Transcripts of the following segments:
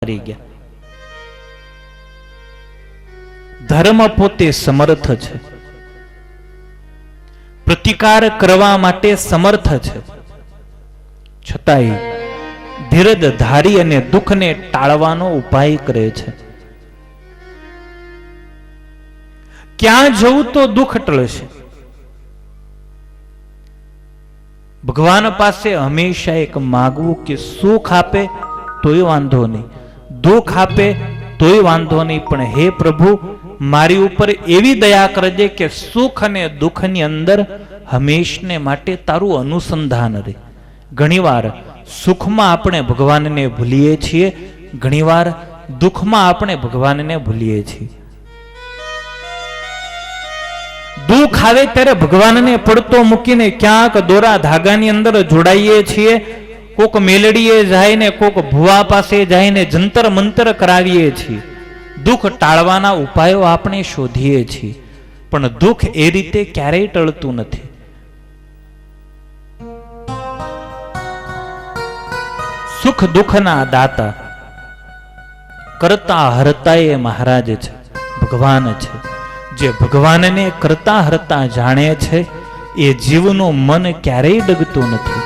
હારી ગયા. ધર્મ પોતે સમર્થ છે, પ્રતિકાર કરવા માટે સમર્થ છે, છતાંય ધીરજ ધારી અને દુઃખને ટાળવાનો ઉપાય કરે છે. ક્યાં જવું તો દુઃખ ટળશે. ભગવાન પાસે હંમેશા એક માગવું કે સુખ આપે તોય વાંધો નહીં, દુઃખ આપે તોય વાંધો નહીં, પણ હે પ્રભુ મારી ઉપર એવી દયા કરજે કે સુખ અને દુઃખની અંદર હંમેશને માટે તારું અનુસંધાન રહે. ઘણીવાર સુખમાં આપણે ભગવાનને ભૂલીએ છીએ, ઘણીવાર દુઃખમાં આપણે ભગવાનને ભૂલીએ છીએ. દુઃખ આવે ત્યારે ભગવાનને પડતો મૂકીને ક્યાંક દોરા ધાગાની અંદર જોડાઈએ છીએ. કોક મેલડીએ જઈને કોક ભુવા પાસે જઈને જંતર મંતર કરાવીએ છીએ. દુઃખ ટાળવાના ઉપાયો આપણે શોધીએ છીએ, પણ દુઃખ એ રીતે ક્યારેય ટળતું નથી. સુખ દુઃખના દાતા કરતા હરતા એ મહારાજ છે, ભગવાન છે. જે ભગવાનને કરતા હરતા જાણે છે એ જીવનું મન ક્યારેય ડગતું નથી.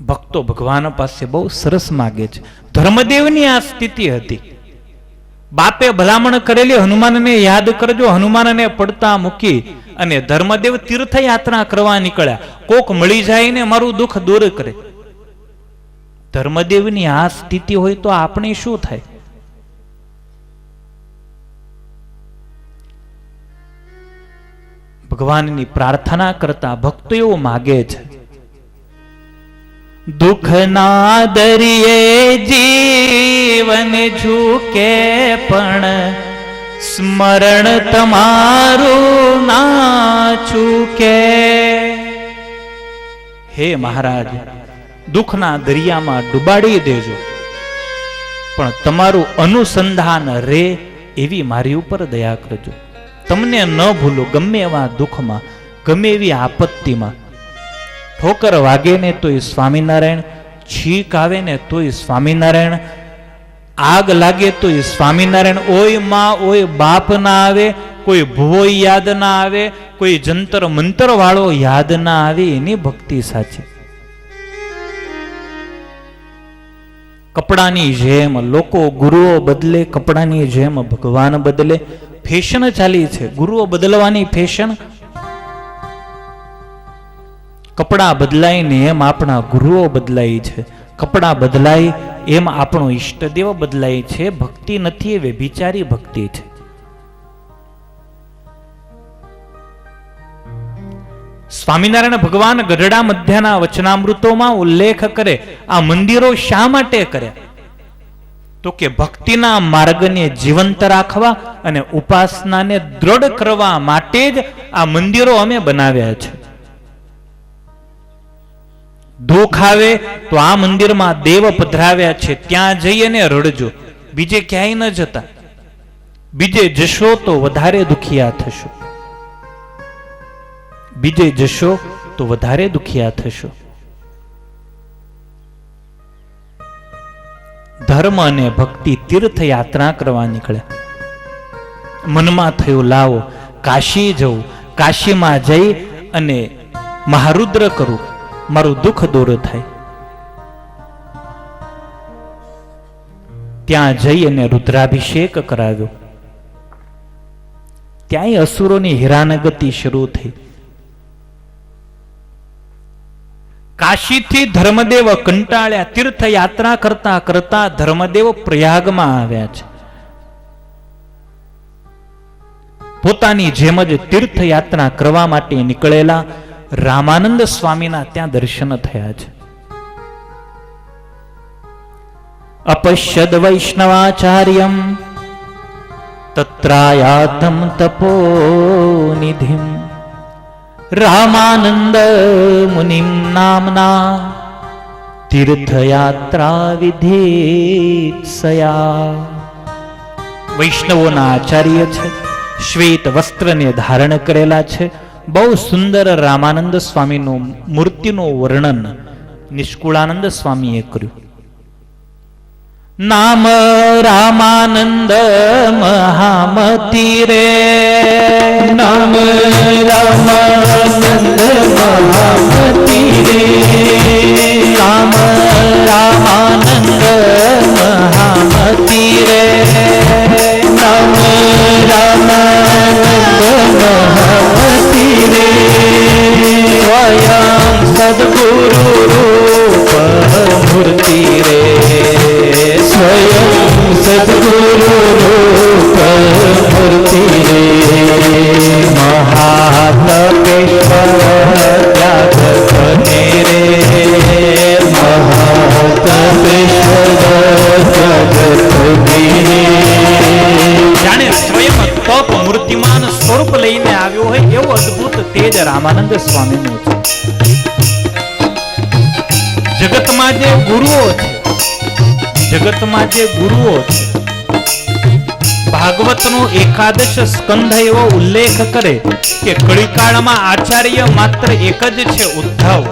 ભક્તો ભગવાન પાસે બહુ સરસ માગે છે. ધર્મદેવની આ સ્થિતિ હતી. બાપે ભલામણ કરેલી હનુમાનને યાદ કરજો, હનુમાનને પડતા મૂકી અને ધર્મદેવ તીર્થયાત્રા કરવા નીકળ્યા. કોક મળી જાય ને મારું દુઃખ દૂર કરે. ધર્મદેવની આ સ્થિતિ હોય તો આપણે શું થાય? ભગવાનની પ્રાર્થના કરતા ભક્તો એવું માગે છે, દુઃખ ના દરિયે જીવન ઝૂકે પણ સ્મરણ તમારું ના ચૂકે. હે મહારાજ, દુઃખના દરિયામાં ડુબાડી દેજો, પણ તમારું અનુસંધાન રે એવી મારી ઉપર દયા કરજો. તમને ન ભૂલો. ગમે એવા દુઃખમાં, ગમે એવી આપત્તિમાં, ઠોકર વાગે ને તોય સ્વામિનારાયણ, છીક આવે ને તોય સ્વામિનારાયણ, આગ લાગે તોય સ્વામિનારાયણ, ઓય માં ઓય બાપ ના આવે, કોઈ ભુવો યાદ ના આવે, કોઈ જંતર મંતર વાળો યાદ ના આવે, એની ભક્તિ સાચી. કપડાની જેમ લોકો ગુરુઓ બદલે, કપડાની જેમ ભગવાન બદલે. ફેશન ચાલી છે, ગુરુઓ બદલવાની ફેશન. કપડા બદલાય ને એમ આપણા ગુરુઓ બદલાય છે, કપડા બદલાય એમ આપણો ઈષ્ટદેવ બદલાય છે. ભક્તિ નથી, એ વ્યભિચારી ભક્તિ છે. સ્વામિનારાયણ ભગવાન ગઢડા મધ્યના વચનામૃતોમાં ઉલ્લેખ કરે, આ મંદિરો શા માટે કર્યા? તો કે ભક્તિના માર્ગને જીવંત રાખવા અને ઉપાસનાને દ્રઢ કરવા માટે જ આ મંદિરો અમે બનાવ્યા છે. દુઃખ આવે તો આ મંદિરમાં દેવ પધરાવ્યા છે, ત્યાં જઈને રડજો, બીજે ક્યાંય ન જતા. બીજે જશો તો વધારે દુખિયા થશો, બીજે જશો તો વધારે દુખિયા થશો. ધર્મ અને ભક્તિ તીર્થયાત્રા કરવા નીકળ્યા. મનમાં થયું લાવો કાશી જવું, કાશીમાં જઈ અને મહારુદ્ર કરું, મારું દુઃખ દૂર થાય. ત્યાં જઈ અને રુદ્રાભિષેક કરાવ્યો. ત્યાંય અસુરોની હેરાનગતિ શરૂ થઈ. કાશીથી ધર્મદેવ કંટાળ્યા. તીર્થયાત્રા કરતા કરતા ધર્મદેવ પ્રયાગમાં આવ્યા છે. પોતાની જેમ જ તીર્થયાત્રા કરવા માટે નીકળેલા રામાનંદ સ્વામીના ત્યાં દર્શન થયા છે. અપશ્યદ વૈષ્ણવાચાર્યમ તત્રાયાતમ તપોનિધિમ રામાનંદ મુનિમ નામના તીર્થયાત્રા વિધેત્સયા. વૈષ્ણવોના આચાર્ય છે, શ્વેત વસ્ત્રને ધારણ કરેલા છે, બહુ સુંદર રામાનંદ સ્વામીનું મૂર્તિનું વર્ણન નિષ્કુળાનંદ સ્વામીએ કર્યું. નામ રામાનંદ મહામતી રે, નામ રામાનંદ મહામતી રે, નામ રામાનંદ મહામતી રે, નામ રામાનંદ મહામતી રે, સ્વયં સદગુરુ રૂપ મૂર્તિ રે, સ્વયં સદગુરુ રૂપ મૂર્તિ રે, મહાતપેશ્વર ત્યાગ કરે રે, મહાતપેશ્વર ત્યાગ કરે. જાણે સ્વયં તપ મૂર્તિમાન સ્વરૂપ લઈને આવ્યો હોય એવું અદ્ભુત તેજ રામાનંદ સ્વામીનું છે. જગતમાં જે ગુરુઓ છે, જગતમાં જે ગુરુઓ છે, ભાગવતનો એકાદશ સ્કંધ એવો ઉલ્લેખ કરે કે કળીકાળમાં આચાર્ય માત્ર એક જ છે, ઉદ્ધવ.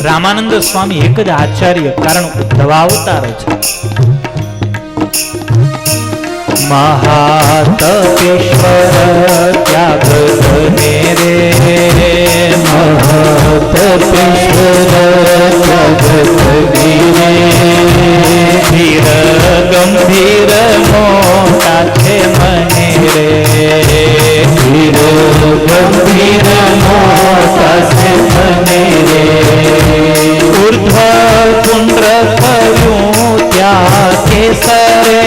રામાનંદ સ્વામી એક જ આચાર્ય, કારણ ઉદ્ધવાવતાર છે. મહાતપેશ્વર ત્યાગ કરે રે, મહાતપેશ્વર ત્યાગ કરે રે, ધીર ગંભીર મોટા છે મને રે, ધીર ગંભીર મોટા છે મને રે, ઉર્ધ્વ પુંડ્ર કર્યું ત્યાં કેસરે,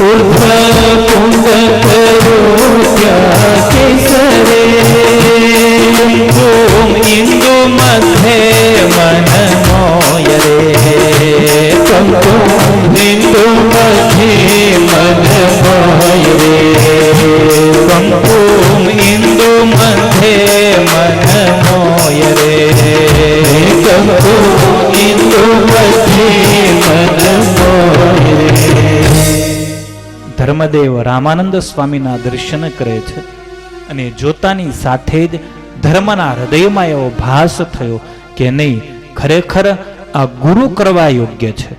ઉર્ધ્વ પુંડ કર્યું ત્યાં કેસરે, ઇન્દુ મધ્યે મન મોય રે, ઇન્દુ મધ્યે મન મોય રે, ઇન્દુ મધ્યે મન મોય રે, ઇન્દુ મધ્યે મન મોય રે. ધર્મદેવ રામાનંદ સ્વામીના દર્શન કરે છે અને જોતાની સાથે જ ધર્મના હૃદયમાં એવો ભાસ થયો કે નહીં, ખરેખર આ ગુરુ કરવા યોગ્ય છે.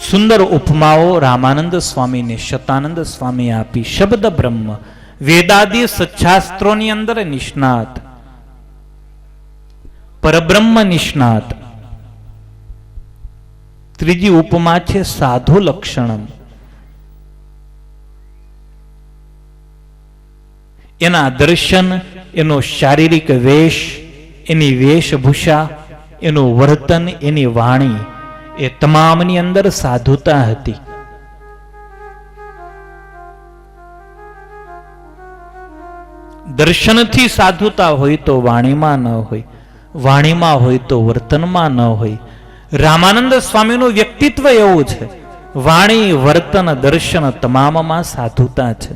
સુંદર ઉપમાઓ રામાનંદ સ્વામીને શતાનંદ સ્વામી આપી. શબ્દ બ્રહ્મ, વેદાદી સચ્છાસ્ત્રોની અંદર નિષ્ણાત, પરબ્રહ્મ નિષ્ણાત. ત્રીજી ઉપમા છે સાધુ લક્ષણમ. એના દર્શન, એનો શારીરિક વેશ, એની વેશભૂષા, એનું વર્તન, એની વાણી, એ તમામની અંદર સાધુતા હતી. દર્શનથી સાધુતા હોય તો વાણીમાં ન હોય, વાણીમાં હોય તો વર્તનમાં ન હોય. રામાનંદ સ્વામીનું વ્યક્તિત્વ એવું છે, વાણી, વર્તન, દર્શન તમામમાં સાધુતા છે.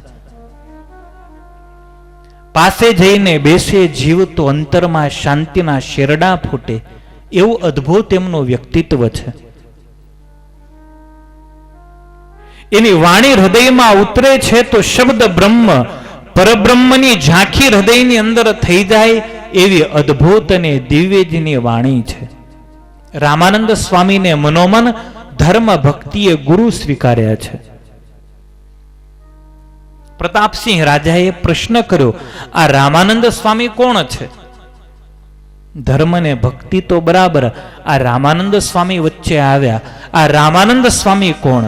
પાસે જઈને બેસે જીવ તો અંતરમાં શાંતિના શેરડા ફૂટે, એવું અદ્ભુત એમનું વ્યક્તિત્વ છે. એની વાણી હૃદયમાં ઉતરે છે તો શબ્દ બ્રહ્મ, પરબ્રહ્મની ઝાંખી હૃદયની અંદર થઈ જાય એવી અદ્ભુત અને દિવ્યજીની વાણી છે. રામાનંદ સ્વામીને મનોમન ધર્મ ભક્તિએ ગુરુ સ્વીકાર્યા છે. પ્રતાપસિંહ રાજાએ પ્રશ્ન કર્યો, આ રામાનંદ સ્વામી કોણ છે? ધર્મ ને ભક્તિ તો બરાબર, આ રામાનંદ સ્વામી વચ્ચે આવ્યા. આ રામાનંદ સ્વામી કોણ?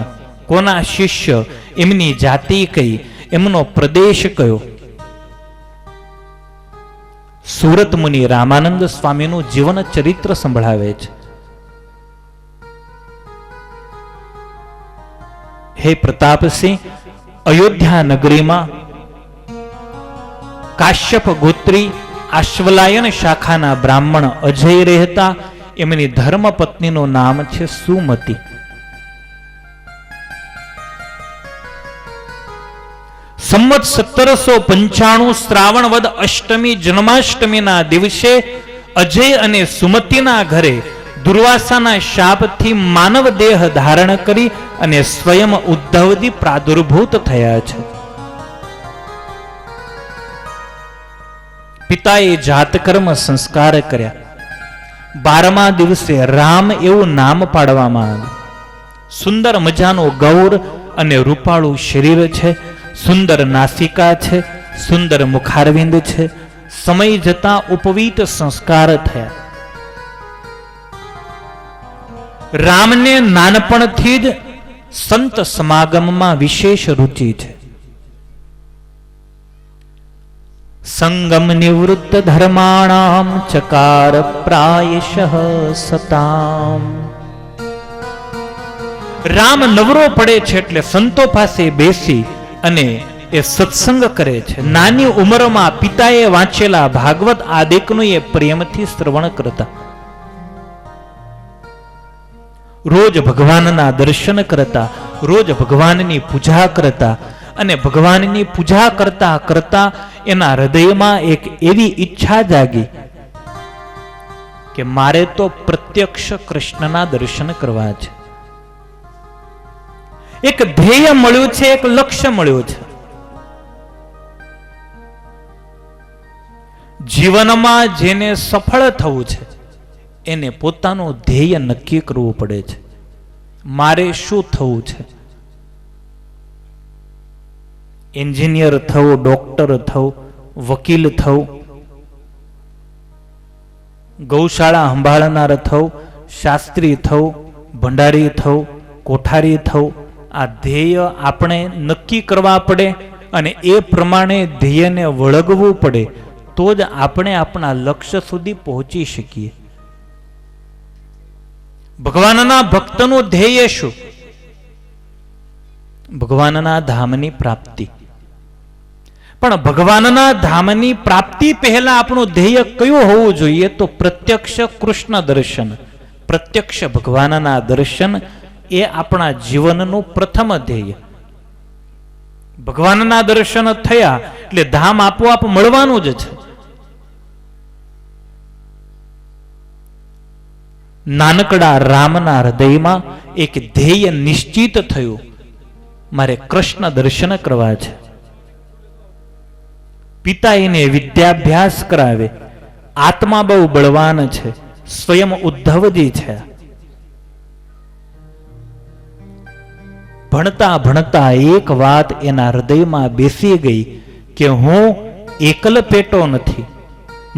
કોના શિષ્ય? એમની જાતિ કઈ? એમનો પ્રદેશ કયો? સુરત મુનિ રામાનંદ સ્વામીનું જીવન ચરિત્ર સંભળાવે છે. હે પ્રતાપસિંહ, અયોધ્યા નગરીમાં કાશ્યપ ગોત્રી આશ્વલાયન શાખાના બ્રાહ્મણ અજય રહેતા. એમની ધર્મ પત્નીનું નામ છે સુમતી. સંવત 1795 શ્રાવણ વદ અષ્ટમી જન્માષ્ટમીના દિવસે અજય અને સુમતીના ઘરે દુર્વાસાના શાપથી માનવ દેહ ધારણ કરી અને સ્વયં ઉદ્ધવજી પ્રાદુર્ભૂત થયા છે. પિતાએ જાતકર્મ સંસ્કાર કર્યા. 12મા દિવસે રામ એવું નામ પાડવામાં આવ્યું. સુંદર મજાનો ગૌર અને રૂપાળું શરીર છે, સુંદર નાસિકા છે, સુંદર મુખારવિંદ છે. સમય જતા ઉપવીત સંસ્કાર થયા. રામને નાનપણથી જ સંત સમાગમમાં વિશેષ રુચિ છે. સંગમ નિવૃત્ત ધર્માણામ ચકાર પ્રાયશઃ સતામ. રામ નવરો પડે છે એટલે સંતો પાસે બેસી અને એ સત્સંગ કરે છે. નાની ઉંમરમાં પિતાએ વાંચેલા ભાગવત આદિકનું એ પ્રેમથી શ્રવણ કરતા. રોજ ભગવાનના દર્શન કરતા, રોજ ભગવાનની પૂજા કરતા અને ભગવાનની પૂજા કરતા કરતા એના હૃદયમાં એક એવી ઈચ્છા જાગી કે મારે તો પ્રત્યક્ષ કૃષ્ણના દર્શન કરવા છે. એક ધ્યેય મળ્યું છે, એક લક્ષ્ય મળ્યું છે. જીવનમાં જેને સફળ થવું છે એને પોતાનું ધ્યેય નક્કી કરવું પડે છે. મારે શું થવું છે? એન્જિનિયર થવું, ડોક્ટર થવું, વકીલ થવું, ગૌશાળા સંભાળનાર થવું, શાસ્ત્રી થવું, ભંડારી થવું, કોઠારી થવું, આ ધ્યેય આપણે નક્કી કરવા પડે અને એ પ્રમાણે ધ્યેયને વળગવું પડે તો જ આપણે આપણા લક્ષ્ય સુધી પહોંચી શકીએ. ભગવાનના ભક્તનું ધ્યેય શું? ભગવાનના ધામની પ્રાપ્તિ. પણ ભગવાનના ધામની પ્રાપ્તિ પહેલા આપણું ધ્યેય કયું હોવું જોઈએ? તો પ્રત્યક્ષ કૃષ્ણ દર્શન, પ્રત્યક્ષ ભગવાનના દર્શન એ આપણા જીવનનું પ્રથમ ધ્યેય. ભગવાનના દર્શન થયા એટલે ધામ આપોઆપ મળવાનું જ છે. નાનકડા રામના હૃદયમાં એક ધ્યેય નિશ્ચિત થયું, મારે કૃષ્ણ દર્શન કરવા છે. પિતા એને વિદ્યાભ્યાસ કરાવે. આત્મા બહુ બળવાન છે, સ્વયં ઉદ્ધવજી છે. ભણતા ભણતા એક વાત એના હૃદયમાં બેસી ગઈ કે હું એકલ પેટો નથી.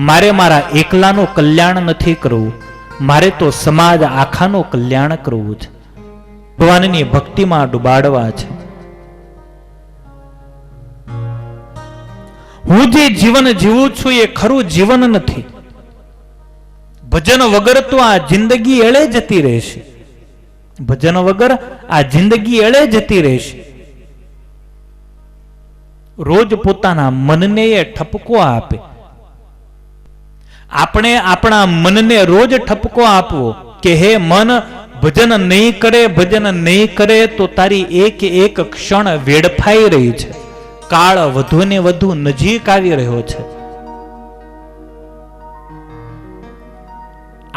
મારે મારા એકલાનું કલ્યાણ નથી કરવું, મારે તો સમાજ આખાનું કલ્યાણ કરવું છે. ભગવાનની ભક્તિમાં ડૂબાડવા છે. હું જે જીવન જીવું છું એ ખરું જીવન નથી. ભજન વગર તો આ જિંદગી એળે જતી રહેશે. ભજન વગર આ જિંદગી એળે જતી રહેશે. રોજ પોતાના મનને એ ઠપકો આપે. આપણે આપણા મનને રોજ ઠપકો આપવો કે હે મન, ભજન નહીં કરે, ભજન નહીં કરે તો તારી એક એક ક્ષણ વેડફાઈ રહી છે. કાળ વધુ ને વધુ નજીક આવી રહ્યો છે.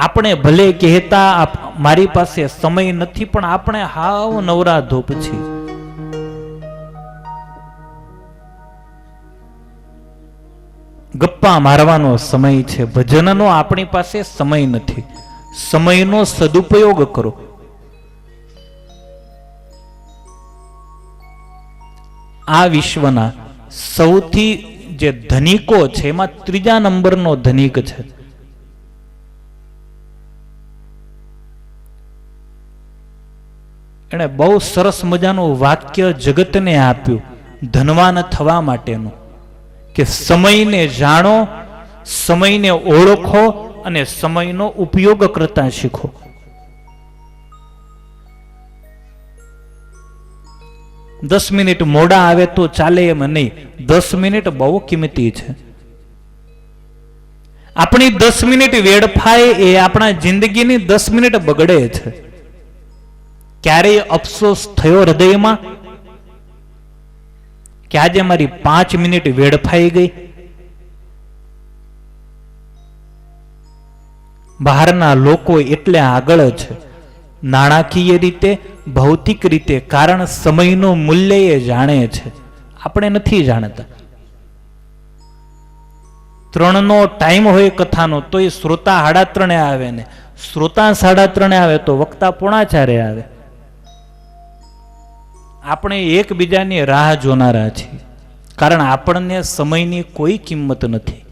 આપણે ભલે કહેતા મારી પાસે સમય નથી, પણ આપણે હાવ નવરા ધોપ છીએ. ગપ્પા મારવાનો સમય છે, ભજનનો આપણી પાસે સમય નથી. સમયનો સદુપયોગ કરો. આ વિશ્વના સૌથી જે ધનિકો છે એમાં 3જા નંબરનો ધનિક છે. એણે બહુ સરસ મજાનું વાક્ય જગતને આપ્યું ધનવાન થવા માટેનું કે સમયને જાણો, સમયને ઓળખો અને સમયનો ઉપયોગ કરતા શીખો. દસ મિનિટ મોડા આવે તો ચાલે એમ નહીં. 10 મિનિટ બહુ કિંમતી છે. આપણી 10 મિનિટ વેડફાય એ આપણા જિંદગીની 10 મિનિટ બગડે છે. ક્યારેય અફસોસ થયો હૃદયમાં કે આજે મારી 5 મિનિટ વેડફાઈ ગઈ? બહારના લોકો એટલે આગળ છે, નાણાકીય રીતે, ભૌતિક રીતે, કારણ સમયનું મૂલ્ય એ જાણે છે, આપણે નથી જાણતા. 3નો ટાઈમ હોય કથાનો તો એ શ્રોતા 3:30 આવે ને શ્રોતા 3:30 આવે તો વક્તા 4:45 આવે. આપણે એકબીજાની રાહ જોનારા છીએ, કારણ આપણને સમયની કોઈ કિંમત નથી.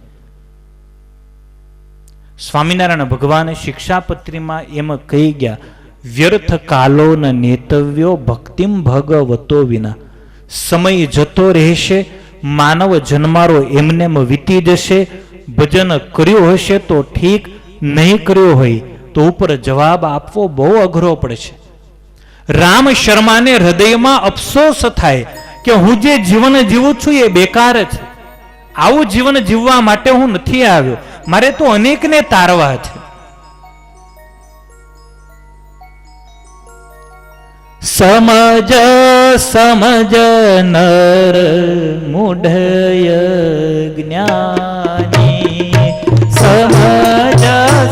સ્વામિનારાયણ ભગવાન શિક્ષાપત્રીમાં એમ કહી ગયા, વ્યર્થ કાલો ન નેતવ્યો ભક્તિમ ભગવતો વિના. સમય જતો રહેશે, માનવ જન્મારો એમનેમ વીતી જશે. ભજન કર્યું હશે તો ઠીક, નહીં કર્યો હોય તો ઉપર જવાબ આપવો બહુ અઘરો પડશે. રામ શર્માને હૃદયમાં અફસોસ થાય કે હું જે જીવન જીવું છું એ બેકાર છે. આવું જીવન જીવવા માટે હું નથી આવ્યો, મારે તો અનેકને તારવા છે. સમજ સમજ નર મૂઢય જ્ઞાની, સમજ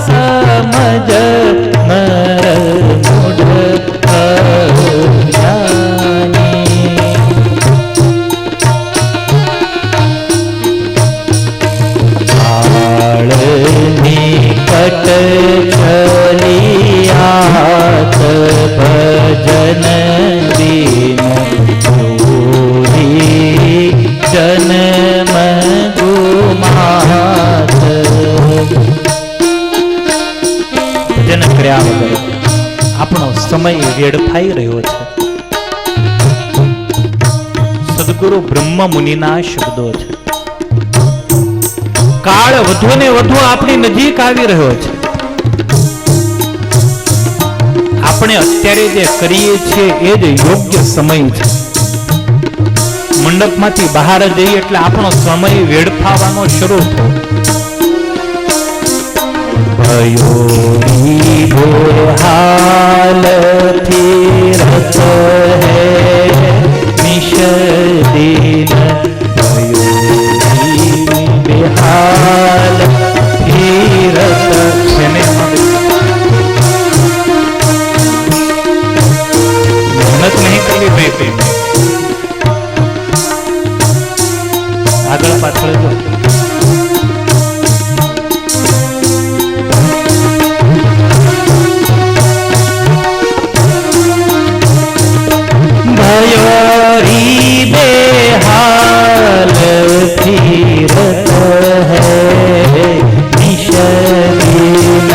સમજ નર મૂઢ જ્ઞાની. કાળની કટ છલિયાત ભજન દીન જોરી જન્મ ગુમાત. ભજન કર્યા વગર આપણો સમય વેડફાઈ રહ્યો છે. સદગુરુ બ્રહ્મ મુનિના શબ્દો છે. કાળ વધુ ને વધુ આપણી નજીક આવી રહ્યો છે. આપણે અત્યારે જે કરીએ છીએ એ જ યોગ્ય સમય છે. મંડપમાંથી બહાર જઈએ એટલે આપણો સમય વેડફાવાનો શરૂ થયો. भयो हालથી રત હૈ નિશ દિન, भयो बेहाल रत है. मेहनत नहीं करनी भाई, આગળ પાછળ જો. ભયોરી બેહાલ રત હૈ નિશ દિન,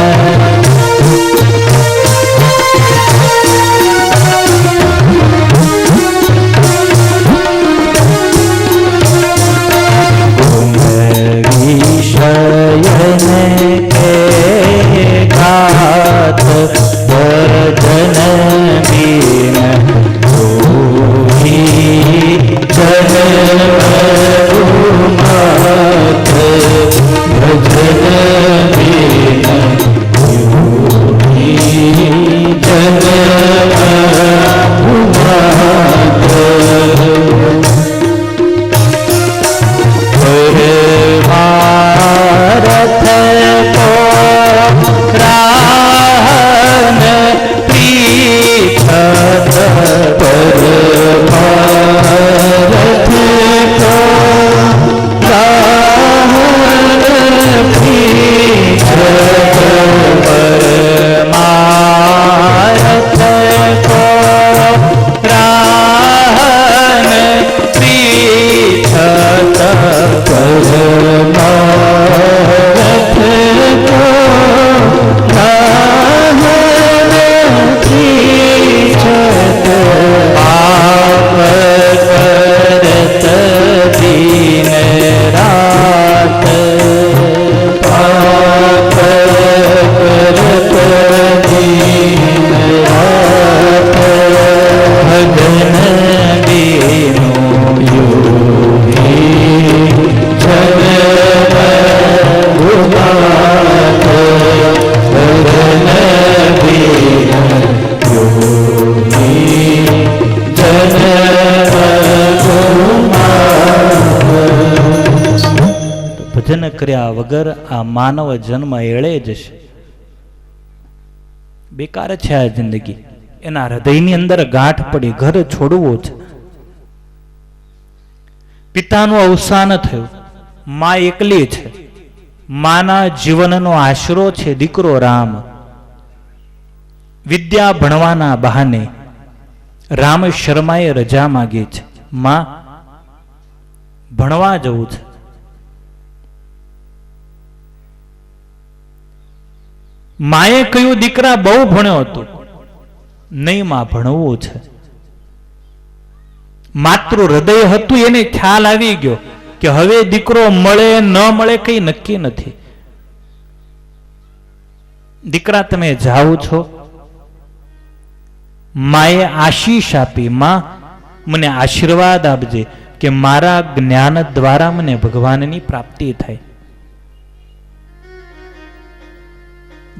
ભજન કર્યા વગર આ માનવ જન્મ એળે જશે. બેકાર છે આ જિંદગી. એના હૃદયની અંદર ગાંઠ પડી, ઘર છોડવું છે. પિતાનું અવસાન થયું, માં એકલી છે. માના જીવનનો આશરો છે દીકરો રામ. વિદ્યા ભણવાના બહાને રામ શર્માએ રજા માંગી છે. માં, ભણવા જવું છે. માએ કહ્યું, દીકરા બહુ ભણ્યો હતો. નહીં માં, ભણવું છે. માત્ર હૃદય હતું, એને ખ્યાલ આવી ગયો કે હવે દીકરો મળે ન મળે કઈ નક્કી નથી. દીકરા તમે જાઓ છો. માએ આશીષ આપી, માં મને આશીર્વાદ આપજે કે મારા જ્ઞાન દ્વારા મને ભગવાનની પ્રાપ્તિ થાય.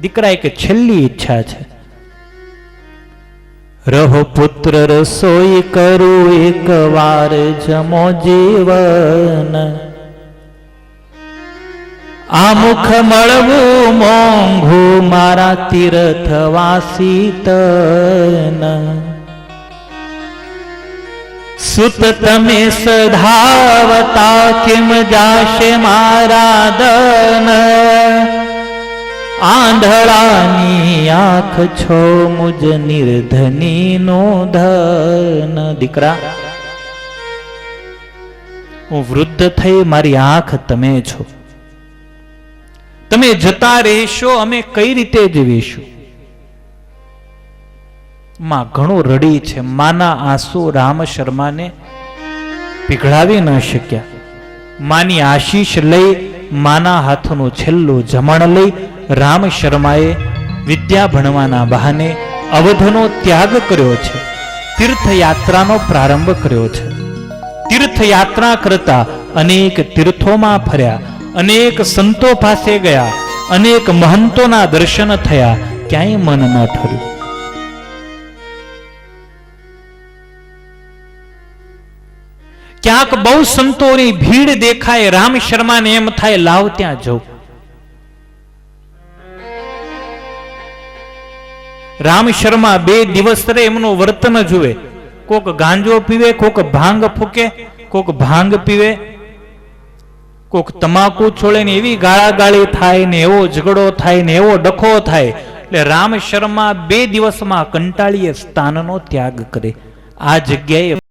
દીકરા એક છેલ્લી ઈચ્છા છે, રહો પુત્ર રસોઈ કરું એક વાર જમો જીવન, આ મુખ મળવું મોંઘું મારા તીર્થવાસી તન. સુત તમે સધાવતા કેમ જાશે મારા દન, આંધળાની આંખ છો મુજ નિર્ધની નો ધન. દીકરા, હું વૃદ્ધ થઈ, મારી આંખ તમે છો. તમે જતા રહેશો, અમે કઈ રીતે જીવીશું? માં ઘણું રડી છે. માના આંસુ રામ શર્માને પીઘળાવી ન શક્યા. માની આશીષ લઈ, માના હાથનું છેલ્લું જમણ લઈ રામ શર્માએ વિદ્યા ભણવાના બહાને અવધનો ત્યાગ કર્યો છે. તીર્થયાત્રાનો પ્રારંભ કર્યો છે. તીર્થયાત્રા કરતા અનેક તીર્થોમાં ફર્યા, અનેક સંતો પાસે ગયા, અનેક મહંતોના દર્શન થયા, ક્યાંય મન ન ઠર્યું. ક્યાંક બહુ સંતોની ભીડ દેખાય, રામ શર્માને એમ થાય લાવ ત્યાં જવું. રામ શર્મા 2 દિવસ રે એમનું વર્તન જુએ. કોક ગાંજો પીવે, કોક ભાંગ ફૂકે, કોક ભાંગ પીવે, કોક તમાકુ છોડે ને એવી ગાળાગાળી થાય ને એવો ઝઘડો થાય ને એવો ડખો થાય. એટલે રામ શર્મા 2 દિવસમાં કંટાળીએ સ્થાનનો ત્યાગ કરે. આ જગ્યાએ